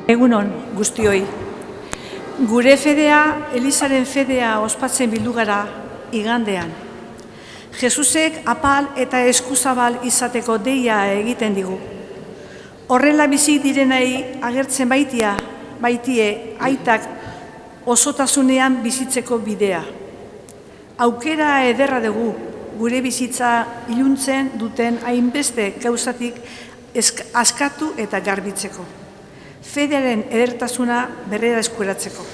Egunon guztioi. Gure fedea, Elizaren fedea ospatzen bildu gara igandean. Jesusek apal eta eskuzabal izateko deia egiten digu. Horrela bizi direnei agertzen baitie aitak osotasunean bizitzeko bidea. Aukera ederra dugu gure bizitza iluntzen duten hainbeste gauzatik askatu eta garbitzeko. Fedearen edertasuna berrera eskuratzeko.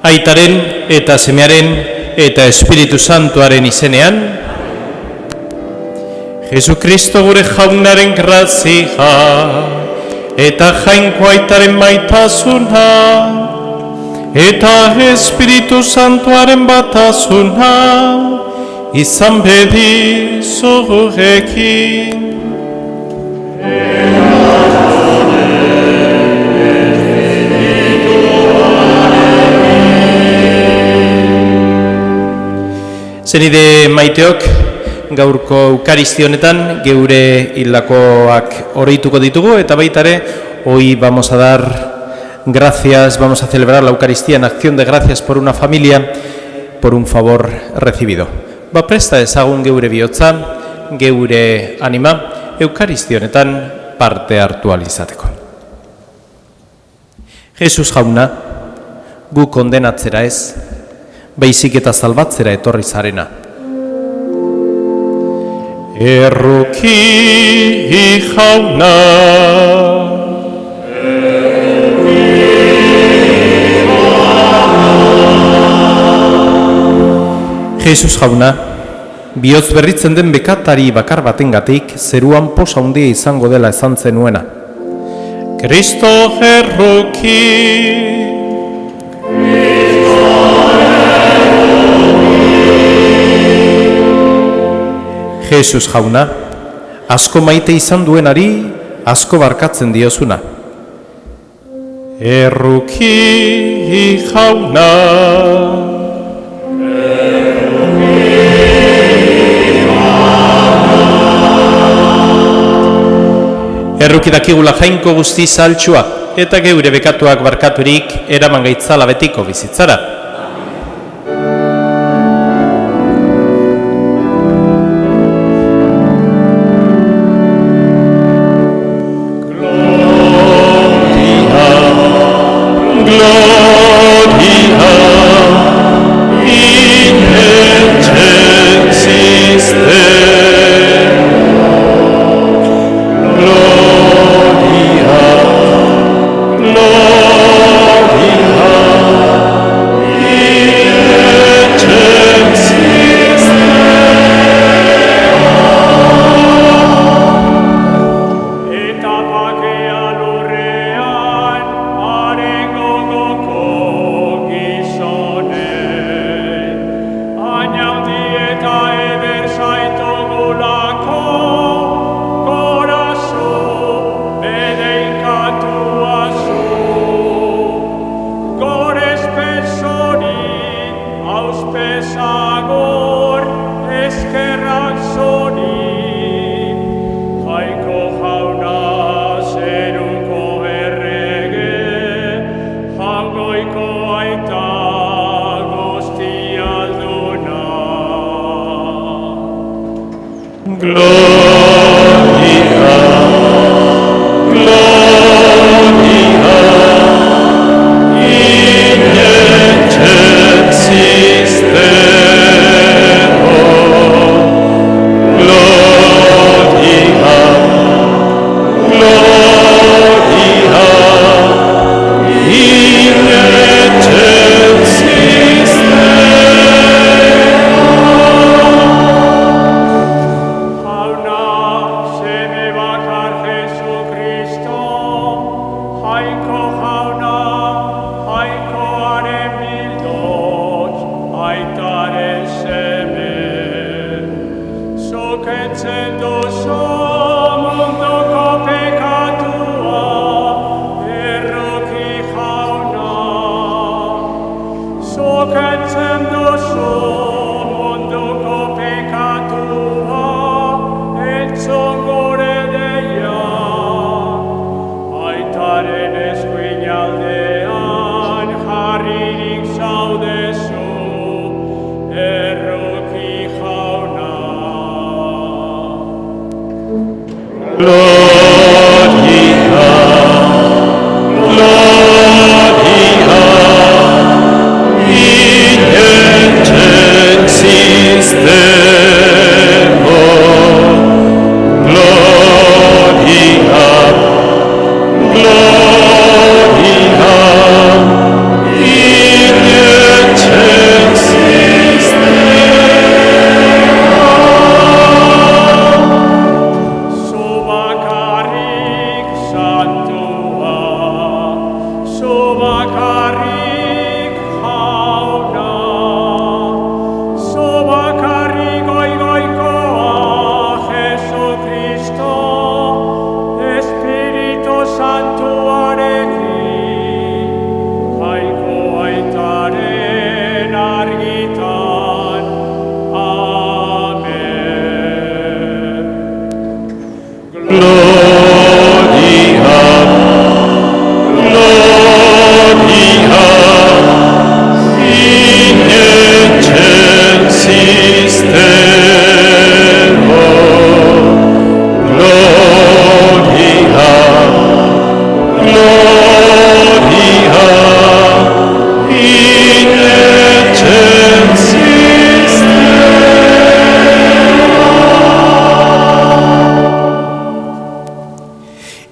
Aitaren eta Semearen eta Espiritu Santuaren izenean, Jesukristo gure jaunaren grazia eta jainko aitaren maitasuna eta Espiritu Santuaren batasuna izan bedi zurekin. Zenide maiteok, gaurko Eukaristia honetan geure hildakoak oroituko ditugu eta baita ere, hoy vamos a dar gracias, vamos a celebrar la Eucaristía en acción de gracias por una familia, por un favor recibido. Presta ezagun geure bihotza, geure anima, Eukaristia honetan parte hartu ahal izateko. Jesus jauna, gu kondenatzera ez, baizik eta salbatzera etorri zarena. Erruki jauna, Jesus jauna, bihotz berritzen den bekatari bakar batengatik zeruan posa handia izango dela esan zenuena. Kristo erruki, Jesus jauna, asko maite izan duenari, asko barkatzen diozuna. Erruki jauna, erruki dakigula jainko guzti saltsua, eta geure bekatuak barkaturik eraman gaitzala betiko bizitzara.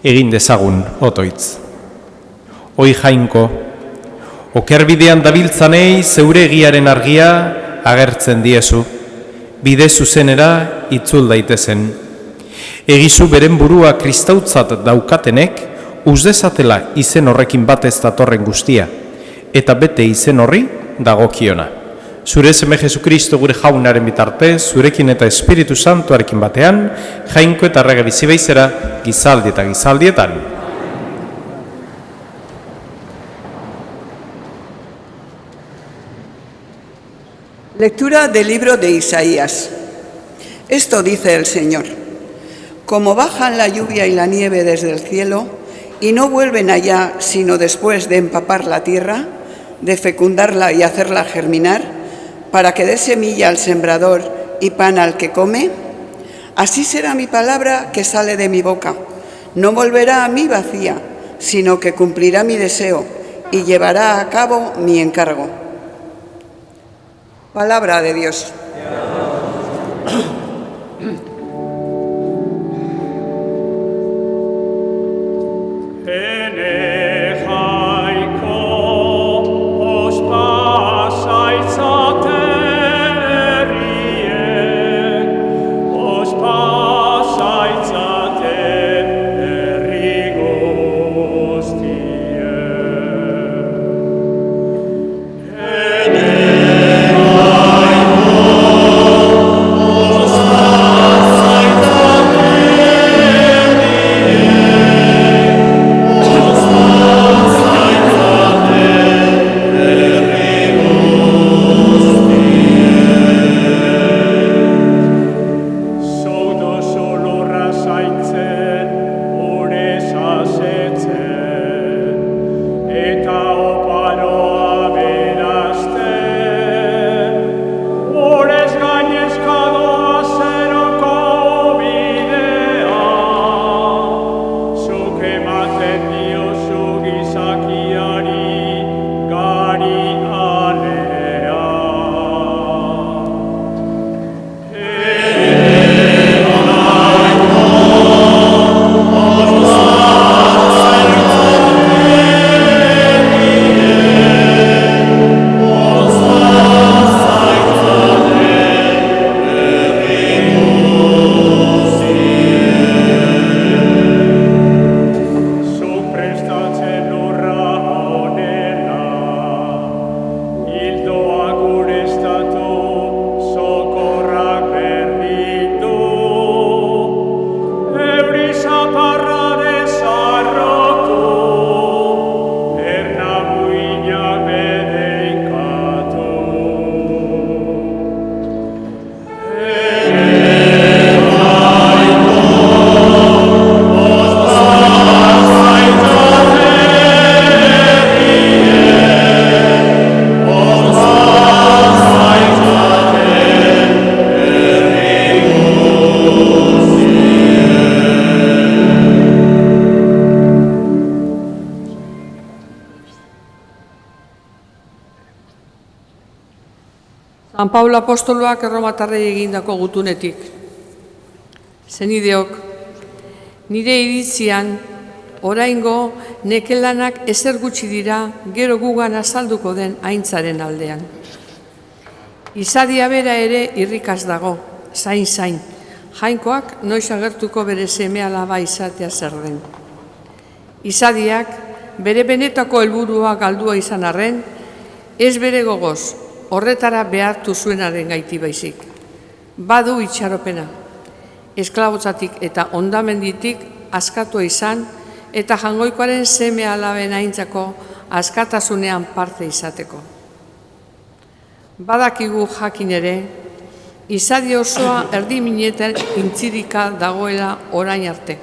Egin dezagun otoitz. Oi Jainko, okerbidean dabiltzanei zeure egiaren argia agertzen diezu, bide zuzenera itzul daitezen. Egizu beren burua kristautzat daukatenek, uzdezatela izen horrekin batez datorren guztia, eta bete izen horri dagokiona. Zure seme Jesukristo gure jaunaren bitartez, zurekin eta Espiritu Santuarekin batean, Jainko eta errege bizi baizera, gizaldi eta gizaldietan. Lectura del libro de Isaías. Esto dice el Señor: como bajan la lluvia y la nieve desde el cielo, y no vuelven allá sino después de empapar la tierra, de fecundarla y hacerla germinar, para que dé semilla al sembrador y pan al que come, así será mi palabra que sale de mi boca. No volverá a mí vacía, sino que cumplirá mi deseo y llevará a cabo mi encargo. Palabra de Dios. Oh San Paulo apostoloak erromatarrei egindako gutunetik. Zenideok, nire iritzian, oraingo nekelanak ezer gutxi dira gero gugan azalduko den aintzaren aldean. Izadia bera ere irrikaz dago, zain, jainkoak noiz agertuko bere seme-alaba izatea zer den. Izadiak bere benetako helburua galdua izan arren, ez bere gogoz, horretara behartu zuenaren gaiti baizik. Badu itxaropena, esklabotzatik eta ondamenditik askatua izan eta jangoikoaren seme-alaben aintzako askatasunean parte izateko. Badakigu jakin ere, izadi osoa erdiminetan intzirika dagoela orain arte.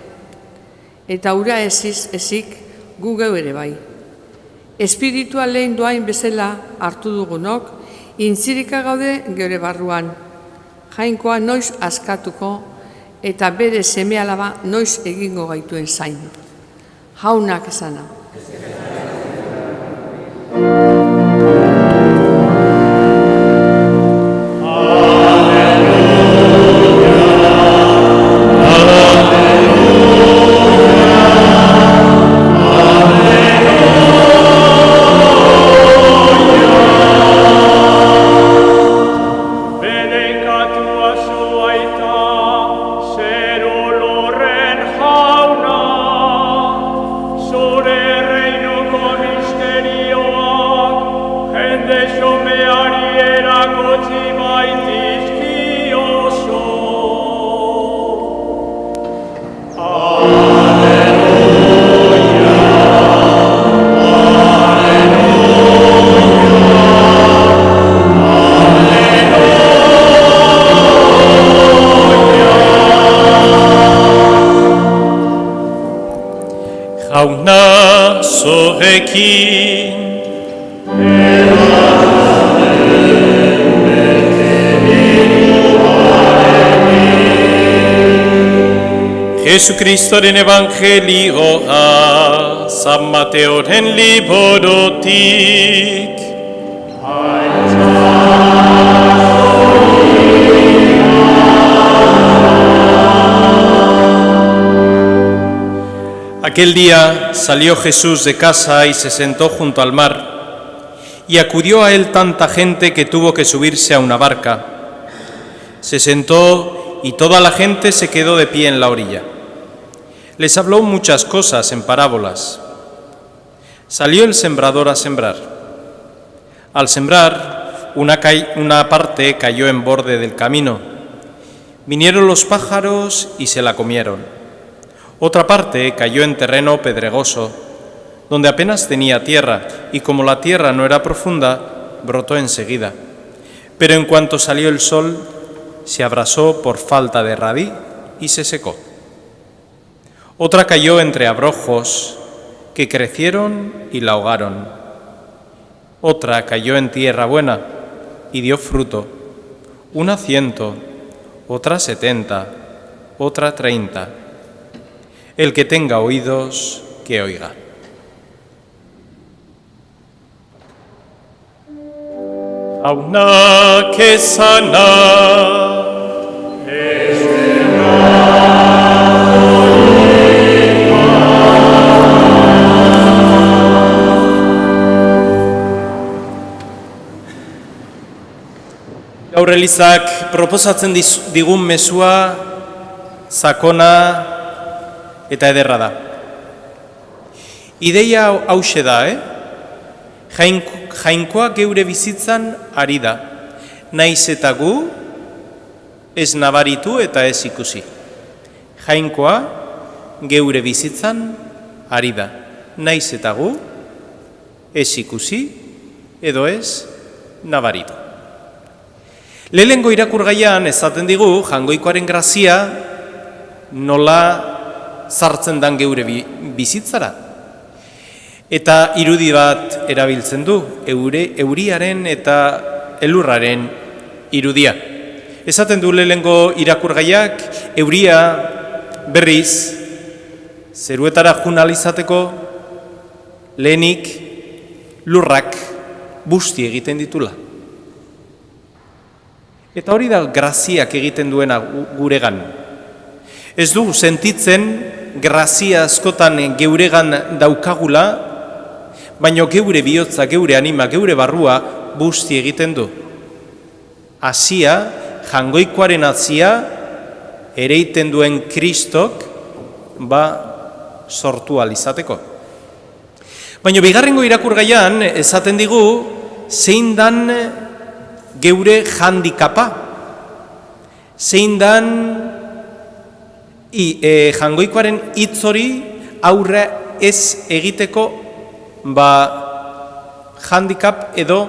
Eta ura ezik gu geu ere bai. Espiritua lehen doain bezala hartu dugunok, intzirika gaude geure barruan. Jainkoa noiz askatuko eta bere seme-alaba noiz egingo gaituen zain. Jaunak esana. Jauna zorrekin Jesukristoren evangelioa San Mateoren liborotik. Aquel día salió Jesús de casa y se sentó junto al mar, y acudió a él tanta gente que tuvo que subirse a una barca. Se sentó y toda la gente se quedó de pie en la orilla. Les habló muchas cosas en parábolas. Salió el sembrador a sembrar. Al sembrar, una parte cayó en borde del camino. Vinieron los pájaros y se la comieron. Otra parte cayó en terreno pedregoso, donde apenas tenía tierra, y como la tierra no era profunda, brotó enseguida. Pero en cuanto salió el sol, se abrasó por falta de raíz y se secó. Otra cayó entre abrojos, que crecieron y la ahogaron. Otra cayó en tierra buena y dio fruto, una 100, otra 70, otra 30. El que tenga oídos, que oiga. Jauna que sana. Gaur Elizak proposatzen digun mezua sakona eta ederra da. Ideia hauxe da, Jainkoa geure bizitzan ari da, naiz eta gu ez nabaritu eta ez ikusi. Jainkoa geure bizitzan ari da, naiz eta gu ez ikusi edo ez nabaritu. Lehenengo irakurgaian esaten digu Jangoikoaren grazia nola sartzen dan geure bizitzara. Eta irudi bat erabiltzen du, euriaren eta elurraren irudia. Esaten du lehenengo irakurgaiak, euria berriz zeruetara jun ahal izateko lehenik lurrak busti egiten ditula. Eta hori da graziak egiten duena guregan. Ez dugu sentitzen grazia askotan geuregan daukagula, baina geure bihotza, geure anima, geure barrua busti egiten du. Hasia, jangoikoaren hasia, ereiten duen Kristok, sortu alizateko. Baina bigarrengo irakurgaian esaten digu zein dan geure handikapa, zein dan jangoikoaren hitz hori aurre ez egiteko handikap edo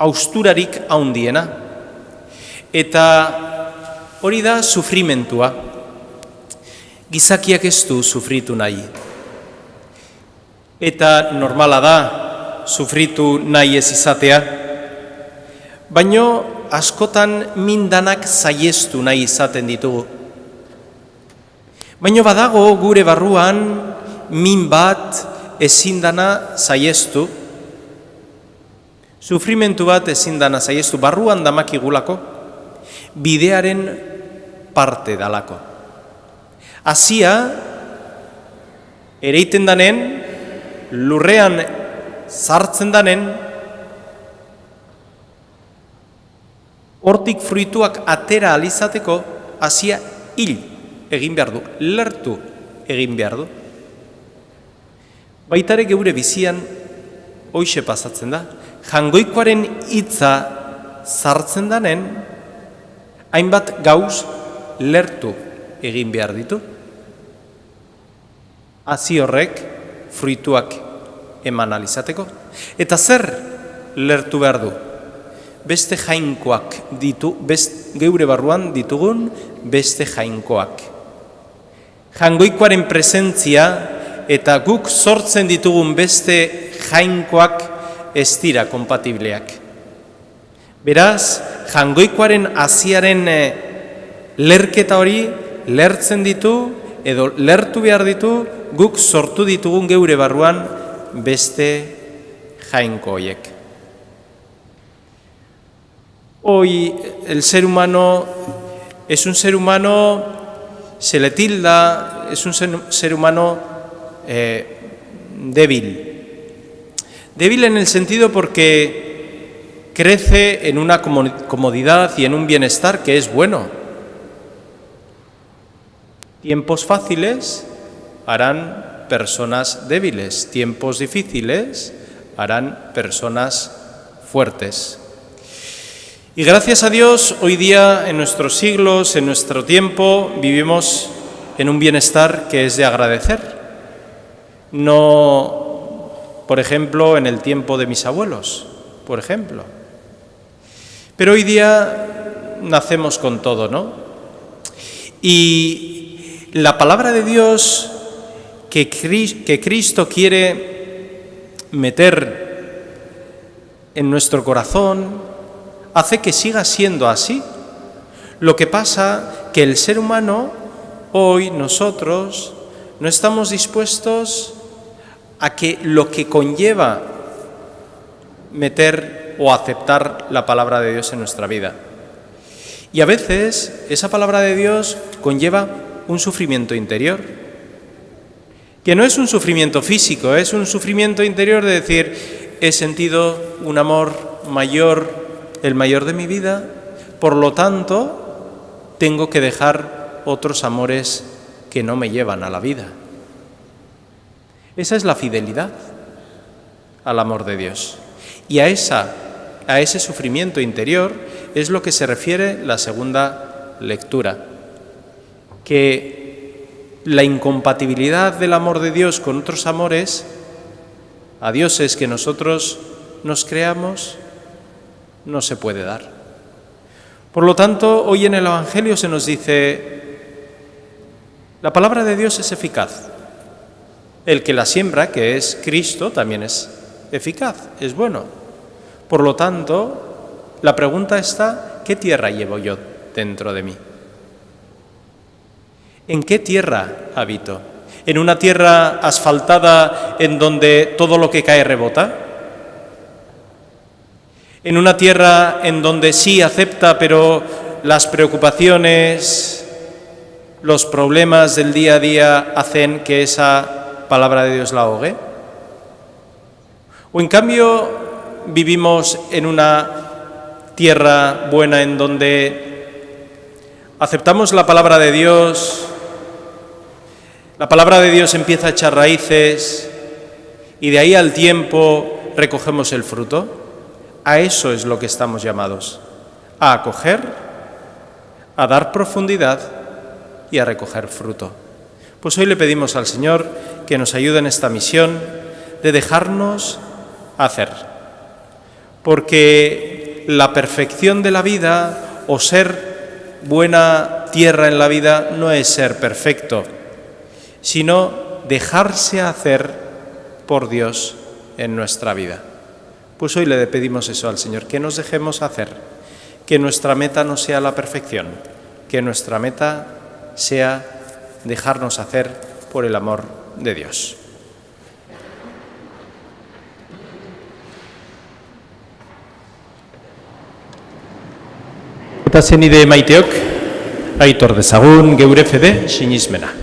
hausturarik handiena. Eta hori da sufrimentua. Gizakiak ez du sufritu nahi. Eta normala da sufritu nahi ez izatea, baino askotan mindanak saiestu nahi izaten ditugu. Baino badago gure barruan min bat ezin dana saiestu, sufrimentu bat ezin dana saiestu, barruan damakigulako, bidearen parte dalako. Hasia, ereiten danen, lurrean sartzen danen, hortik fruituak atera alizateko, hasia hil egin behar du, lertu egin behar du. Baitare geure bizian hoixe pasatzen da. Jangoikoaren hitza sartzen danen, hainbat gauz lertu egin behar ditu. Hasi horrek fruituak eman alizateko. Eta zer lertu behar du? Beste jainkoak ditu, geure barruan ditugun beste jainkoak. Jangoikoaren presentzia eta guk sortzen ditugun beste jainkoak ez dira kompatibleak. Beraz, jangoikoaren hasiaren lerketa hori lertzen ditu edo lertu behar ditu guk sortu ditugun geure barruan beste jainko horiek. Hoy el ser humano es un ser humano, se le tilda, es un ser humano débil. Débil en el sentido porque crece en una comodidad y en un bienestar que es bueno. Tiempos fáciles harán personas débiles, tiempos difíciles harán personas fuertes. Y gracias a Dios, hoy día, en nuestros siglos, en nuestro tiempo, vivimos en un bienestar que es de agradecer. No, por ejemplo, en el tiempo de mis abuelos, por ejemplo. Pero hoy día nacemos con todo, ¿no? Y la palabra de Dios que Cristo quiere meter en nuestro corazón hace que siga siendo así. Lo que pasa que el ser humano, hoy nosotros, no estamos dispuestos a que lo que conlleva meter o aceptar la palabra de Dios en nuestra vida. Y a veces esa palabra de Dios conlleva un sufrimiento interior, que no es un sufrimiento físico, es un sufrimiento interior de decir, he sentido un amor mayor, el mayor de mi vida, por lo tanto, tengo que dejar otros amores que no me llevan a la vida. Esa es la fidelidad al amor de Dios. Y a ese sufrimiento interior es lo que se refiere la segunda lectura, que la incompatibilidad del amor de Dios con otros amores, a dioses que nosotros nos creamos, no se puede dar. Por lo tanto, hoy en el Evangelio se nos dice, la palabra de Dios es eficaz. El que la siembra, que es Cristo, también es eficaz, es bueno. Por lo tanto, la pregunta está, ¿qué tierra llevo yo dentro de mí? ¿En qué tierra habito? ¿En una tierra asfaltada en donde todo lo que cae rebota? En una tierra en donde sí acepta, pero las preocupaciones, los problemas del día a día hacen que esa palabra de Dios la ahogue. O en cambio vivimos en una tierra buena en donde aceptamos la palabra de Dios, la palabra de Dios empieza a echar raíces y de ahí al tiempo recogemos el fruto. A eso es lo que estamos llamados, a acoger, a dar profundidad y a recoger fruto. Pues hoy le pedimos al Señor que nos ayude en esta misión de dejarnos hacer, porque la perfección de la vida o ser buena tierra en la vida no es ser perfecto, sino dejarse hacer por Dios en nuestra vida. Pues hoy le pedimos eso al Señor, que nos dejemos hacer, que nuestra meta no sea la perfección, que nuestra meta sea dejarnos hacer por el amor de Dios. Eta zenide maiteok, aitor dezagun geure fede sinismena.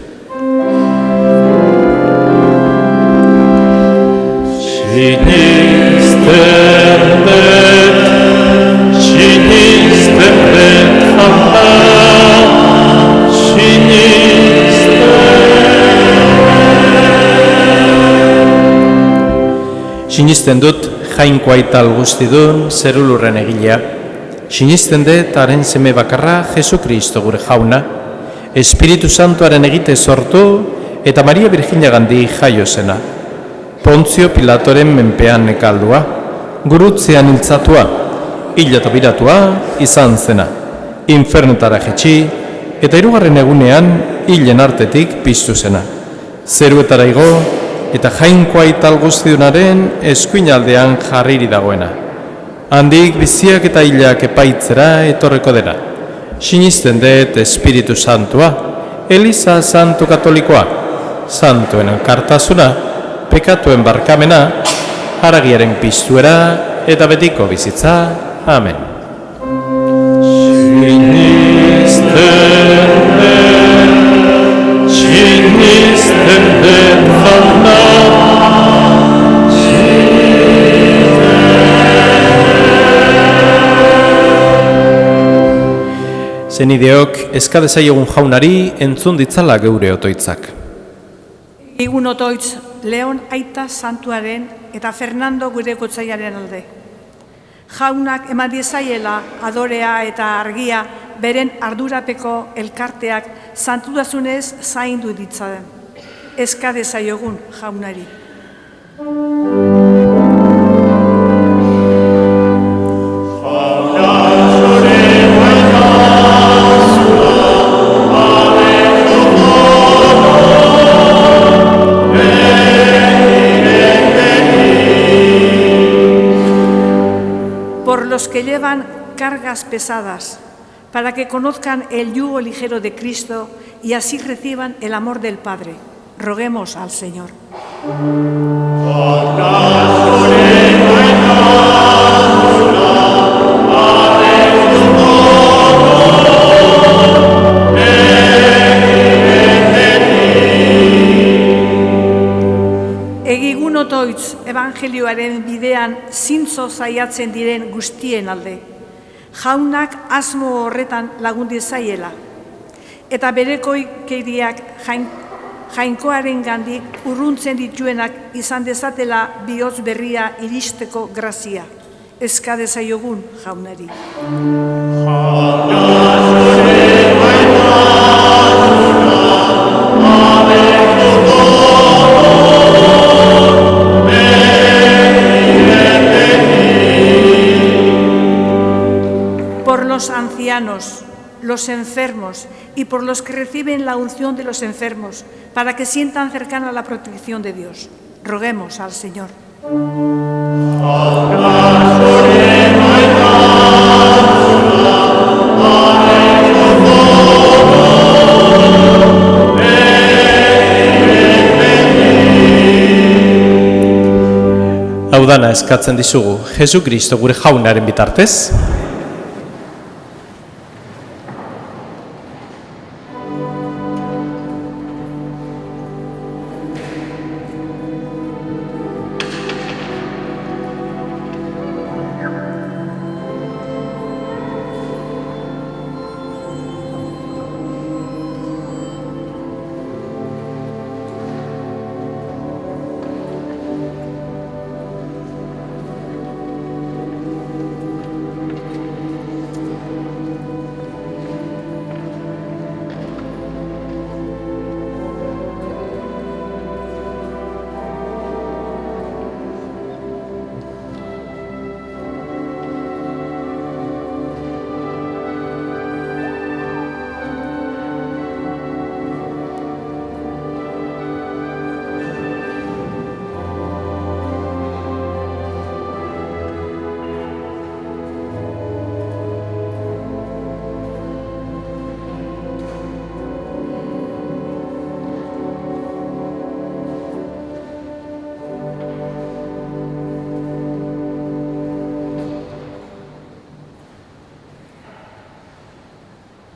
Sinisten dut jainko aital guztidun zerulurren egilea. Sinisten dut haren seme bakarra Jesu Kristo gure jauna, Espiritu Santuaren egite sortu eta Maria Virginiagandik jaio zena. Pontzio Pilatoren menpean nekaldua, gurutzean hiltzatua, hila biratua izan zena, infernetara jetxi eta hirugarren egunean hilen artetik piztu zena. Zeruetara igo eta jainko aital guztidunaren eskuinaldean jarriri dagoena. Handik biziak eta hilak epaitzera etorreko dena. Sinisten dut Espiritu Santua, Eliza Santu Katolikoa, Santuen elkartasuna, pekatuen barkamena, haragiaren piztuera eta betiko bizitza. Amen. Sinisten dut jauna, zenideok eskadezaiogun jaunari entzun ditzala geure otoitzak. Egun otoitz, Leon Aita Santuaren eta Fernando gure gotzaiaren alde. Jaunak eman diezaiela adorea eta argia beren ardurapeko elkarteak santutasunez zaindu ditzaden. Eskadezaiogun jaunari. Que llevan cargas pesadas, para que conozcan el yugo ligero de Cristo y así reciban el amor del Padre. Roguemos al Señor. Egigun otoitz evangelioaren bidean zintzo zaiatzen diren guztien alde. Jaunak asmo horretan lagundi zaiela. Eta berekoikeriak jainkoaren gandik urruntzen dituenak izan dezatela bihotz berria iristeko grazia. Eskadezaiogun jaunari. Por los ancianos, los enfermos y por los que reciben la unción de los enfermos, para que sientan cercana la protección de Dios. Roguemos al Señor. Hau dana eskatzen dizugu, Jesu Kristo gure jaunaren bitartez.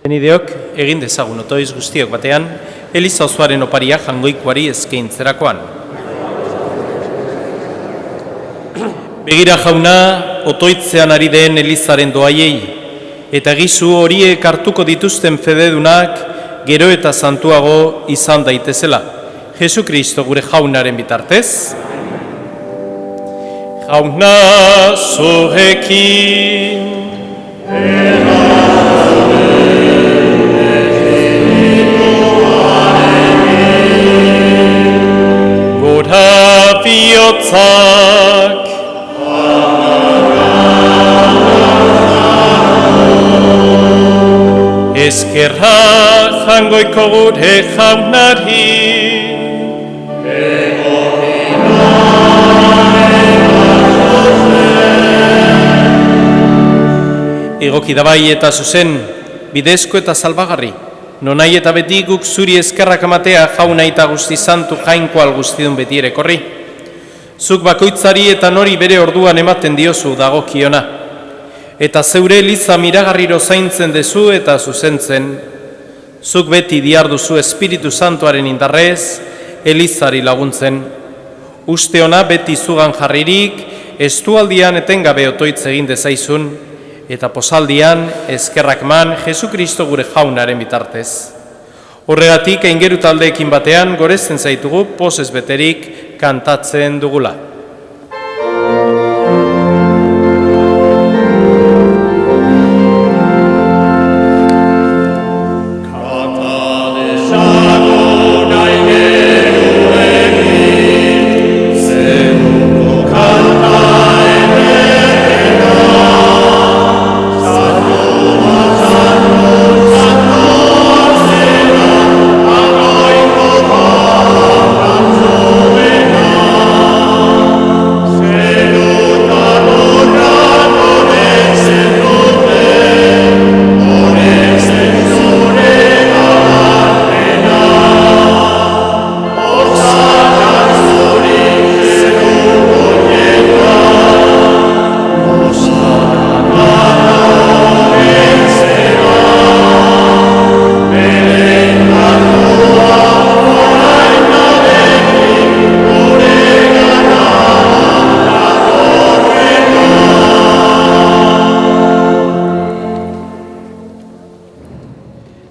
Zenideok, egin dezagun otoiz guztiok batean, Eliza osoaren oparia jangoikoari eskaintzerakoan. Begira jauna, otoitzean ari den Elizaren doaiei, eta gizu horiek hartuko dituzten fededunak gero eta santuago izan daitezela. Jesu Kristo gure jaunaren bitartez. Jauna zurekin. Gora bihotzak. Eskerra jangoiko gure jaunari. Egoki da bai eta zuzen, bidezko eta salbagarri, nonai eta beti guk zuri eskerrak amatea jauna eta guzti santu jainkoal guztidun beti ere korri. Zuk bakoitzari eta nori bere orduan ematen diozu dagokiona. Eta zeure Eliza miragarriro zaintzen dezu eta zuzentzen. Zuk beti diarduzu Espiritu Santuaren indarrez, Elizari laguntzen. Uste ona beti zugan jarririk, estualdian etengabe otoitz egin dezaizun, eta posaldian eskerrak man Jesu Kristo gure jaunaren bitartez. Horregatik aingeru taldeekin batean gorezen zaitugu pozez beterik kantatzen dugula.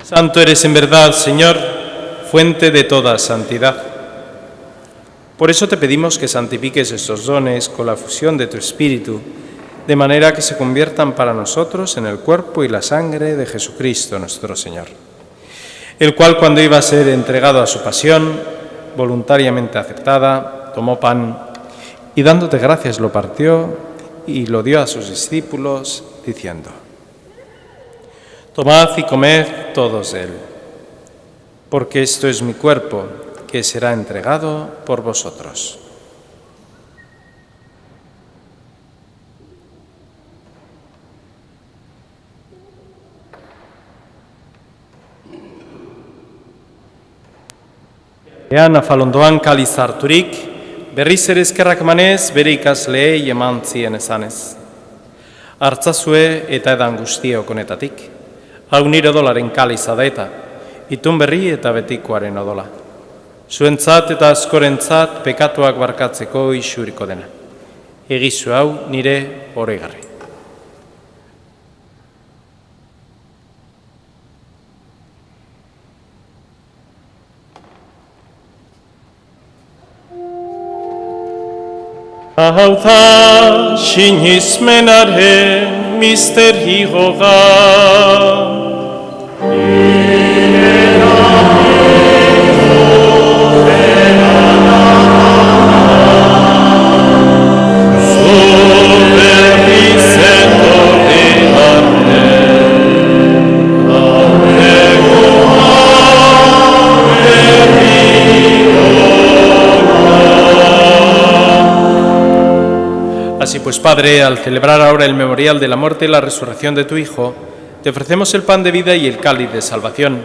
Santo eres en verdad, Señor, fuente de toda santidad. Por eso te pedimos que santifiques estos dones con la fusión de tu Espíritu, de manera que se conviertan para nosotros en el cuerpo y la sangre de Jesucristo nuestro Señor, el cual cuando iba a ser entregado a su pasión, voluntariamente aceptada, tomó pan y dándote gracias lo partió y lo dio a sus discípulos, diciendo: Tomad y comed todos de él, porque esto es mi cuerpo, que será entregado por vosotros. Ean afalondoan kaliz harturik, berriz ere eskerrak emanez bere ikasleei eman zien esanez. Hartzazue eta edan guztiok honetatik. Hau nire odolaren kaliza da eta, itun berri eta betikoaren odola. Zuentzat eta askorentzat pekatuak barkatzeko isuriko dena. Egizu hau nire oregarri. Hau da sinizmenaren misterioa. Así pues, Padre, al celebrar ahora el memorial de la muerte y la resurrección de tu Hijo, te ofrecemos el pan de vida y el cáliz de salvación,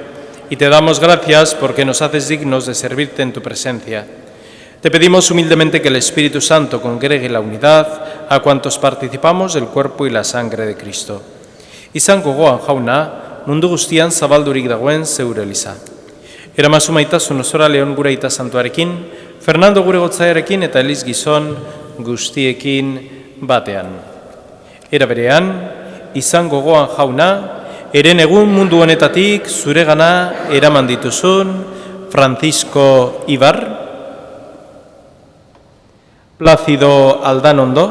y te damos gracias porque nos haces dignos de servirte en tu presencia. Te pedimos humildemente que el Espíritu Santo congregue la unidad a cuantos participamos del cuerpo y la sangre de Cristo. Izan gogoan jauna, mundu guztian zabaldurik dagoen zeure eliza. Eramazu maitasun osora Leon gure aita santuarekin, Fernando gure gotzaerekin eta Eliz gizon guztiekin batean. Era berean, izan gogoan jauna, eren egun mundu honetatik zuregana eraman dituzun Francisco Ibar, Plácido Aldanondo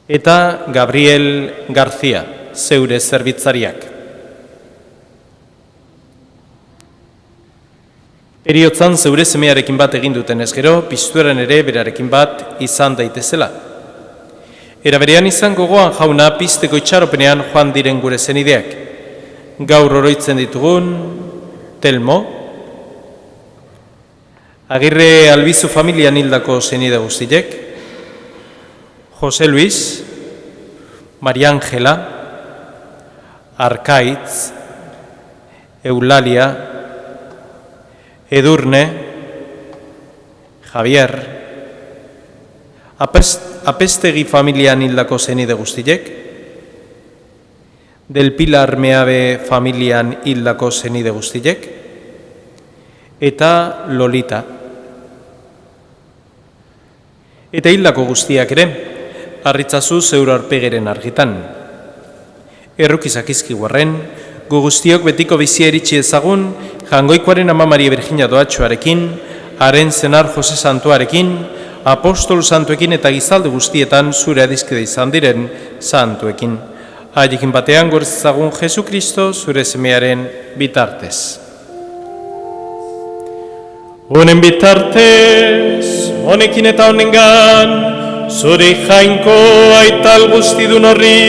eta Gabriel García, zeure zerbitzariak. Heriotzan zeure semearekin bat egin duten ezgero, piztueran ere berarekin bat izan daitezela. Era berean izan gogoan jauna pizteko itxaropenean joan diren gure zenideak. Gaur oroitzen ditugun Telmo, Agirre Albizu familian hildako zenide guztiek, Jose Luis, Maria Ángela, Arkaitz, Eulalia, Edurne, Javier, Apestegi familian hildako zenide guztiek, Del Pilar Meabe familian hildako zenide guztiek, eta Lolita. Eta hildako guztiak ere, harritzazu zeure aurpegeren argitan. Errukizak izkiguarren, gu guztiok betiko bizia eritsi ezagun, Jangoikoaren Ama Maria Virginia doatxoarekin, haren zenar Jose Santuarekin, apostolu santuekin eta gizaldu guztietan zure adizkide izan diren santuekin. Haiekin batean gortzezagun Jesu Kristo zure semearen bitartez. Honen bitartez, honekin eta honengan, zure jainko aital guztidun horri,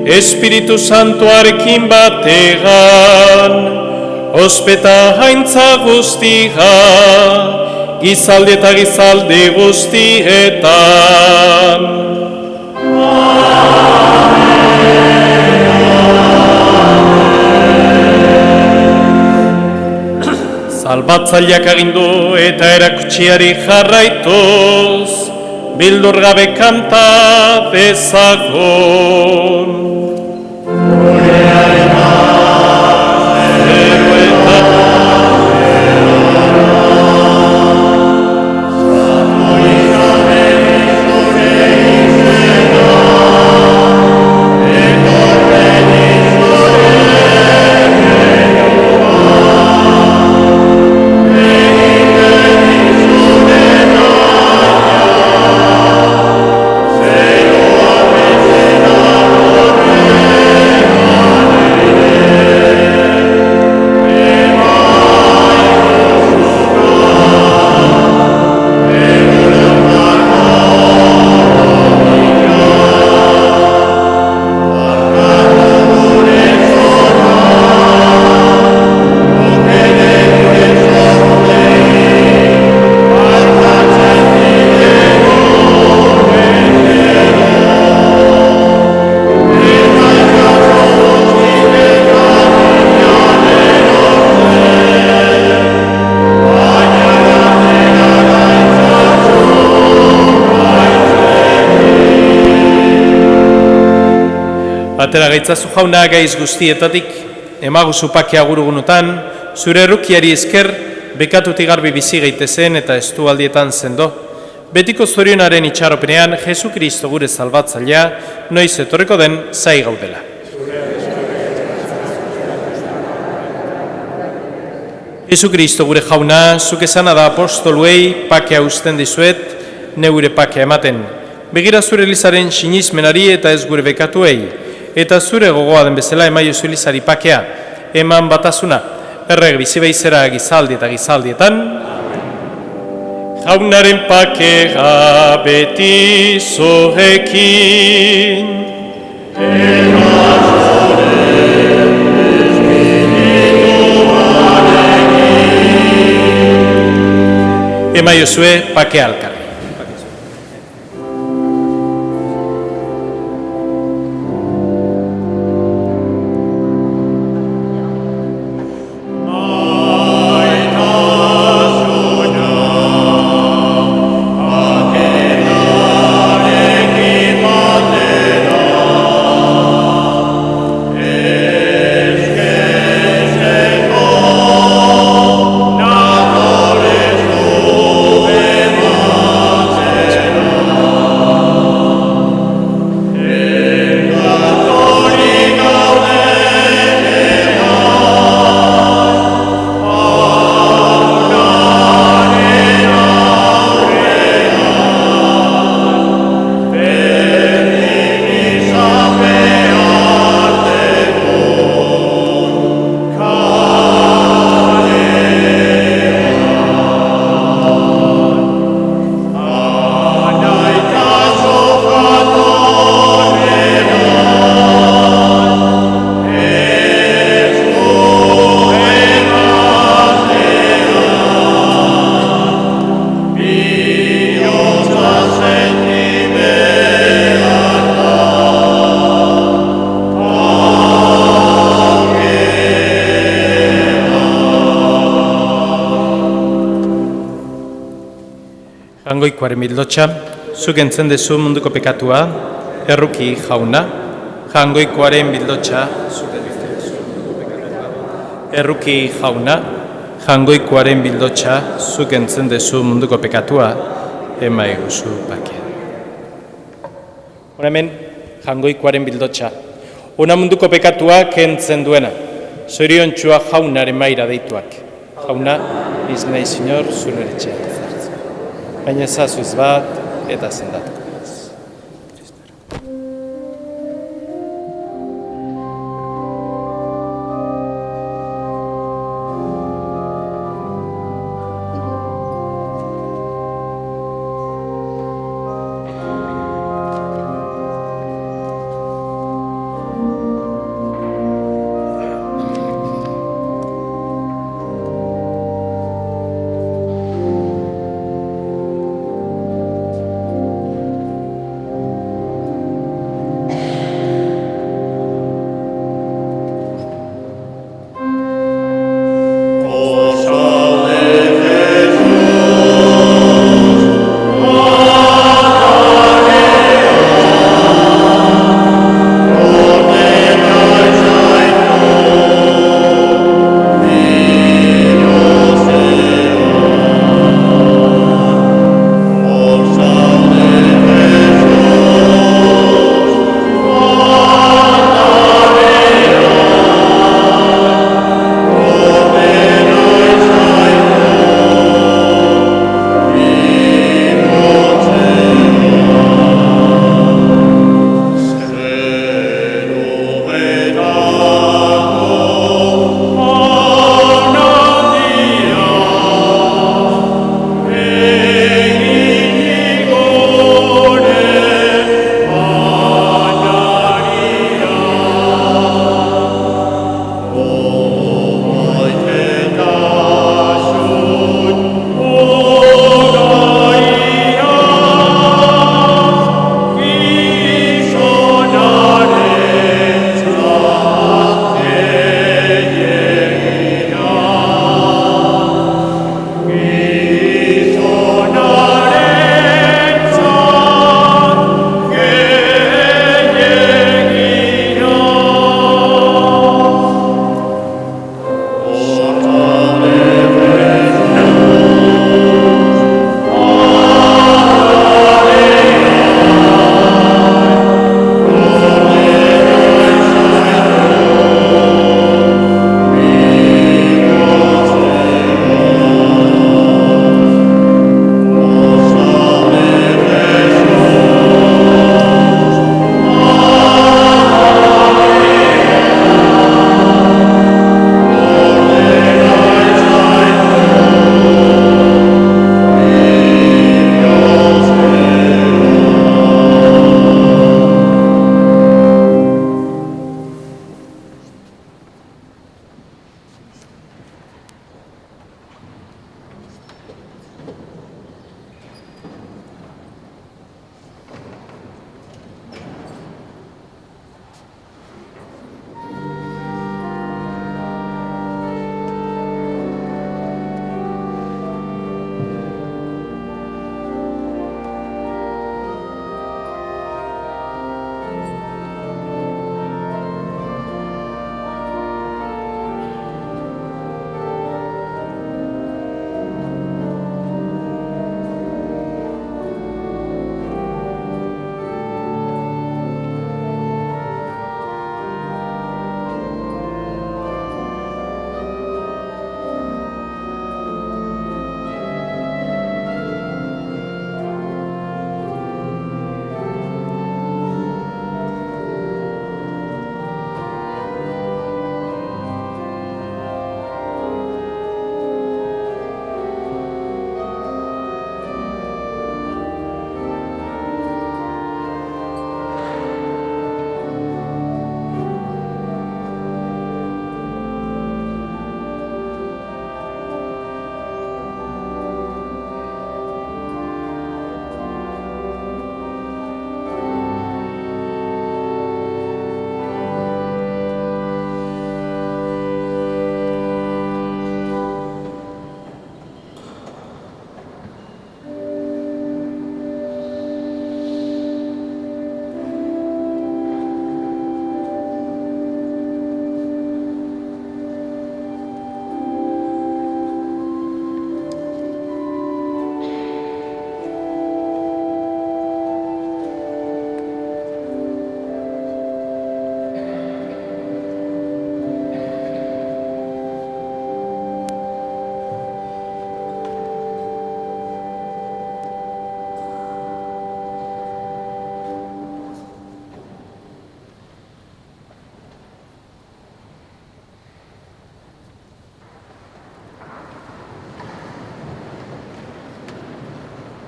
Espiritu Santuarekin bategan, ospeta haintza guztia, gizalde eta gizalde guztietan. Salbatzaileak agindu eta erakutsiari jarraituz, bildur gabe kanta dezagun. Atera gaitzazu jauna gaiz guztietatik, emaguzu pakea gurugunutan, zure errukiari esker, bekatutik garbi bizi gaitezen eta estu aldietan sendo. Betiko zorionaren itxaropenean, Jesu Kristo gure salbatzailea, noiz etorriko den zai gaudela. Jesu Kristo gure jauna, zuk esana da apostoluei pakea usten dizuet, neure pakea ematen. Begira zure Elizaren sinismenari eta ez gure bekatuei, eta zure gogoa den bezala emaiozu Elizari pakea, eman batasuna, erreg bizibeizera gizaldi eta gizaldietan. Jaunaren pakea beti zuekin. Emaiozue pakea alkar. Jangoikoaren bildotxa, zuk entzen dezu munduko pekatua, erruki jauna. Jangoikoaren bildotxa, zuk entzen dezu munduko pekatua, erruki jauna. Jangoikoaren bildotxa, zuk entzen dezu munduko pekatua, emaiguzu pakea. Hora hemen, jangoikoaren bildotxa. Ona munduko pekatua kentzen duena. Zoriontxua jaunaren maira deituak. Jauna, iznei Señor, zure etxeak. Baina ezazuz bat eta zendatuko.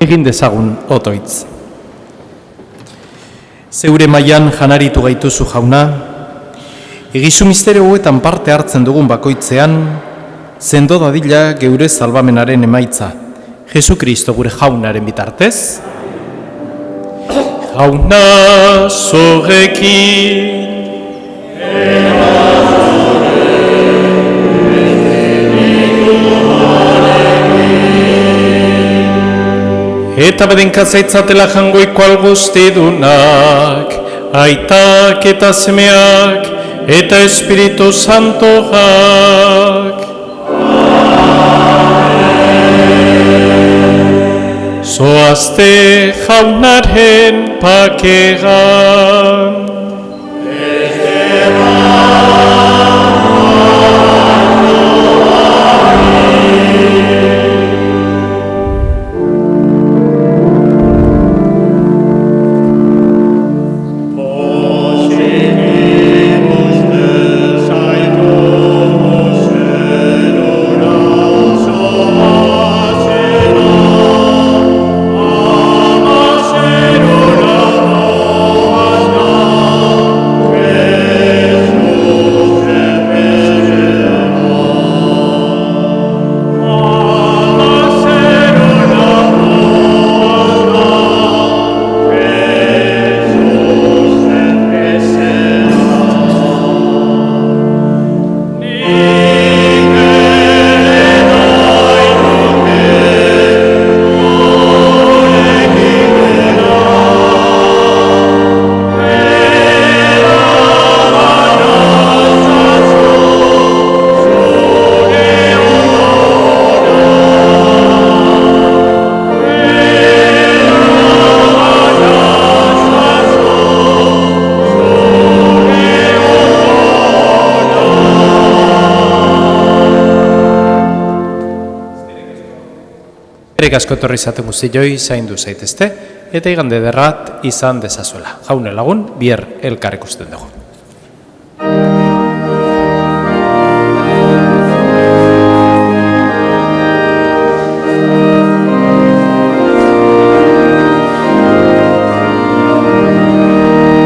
Egin dezagun otoitz. Zeure mailan janaritu gaituzu jauna, egizu misterio hauetan parte hartzen dugun bakoitzean, sendo dadila geure salbamenaren emaitza, Jesu Kristo gure jaunaren bitartez. Jauna zorekin, eta bedenkazaitzatela jangoiko alguztidunak, aitak eta semeak, eta Espiritu Santoak. Zoazte jaunaren pakegan. Asko etorri izaten guztioi zaindu zaitezte, eta igande derrat izan dezazuela. Jaune lagun, bier elkar ikusten dugu.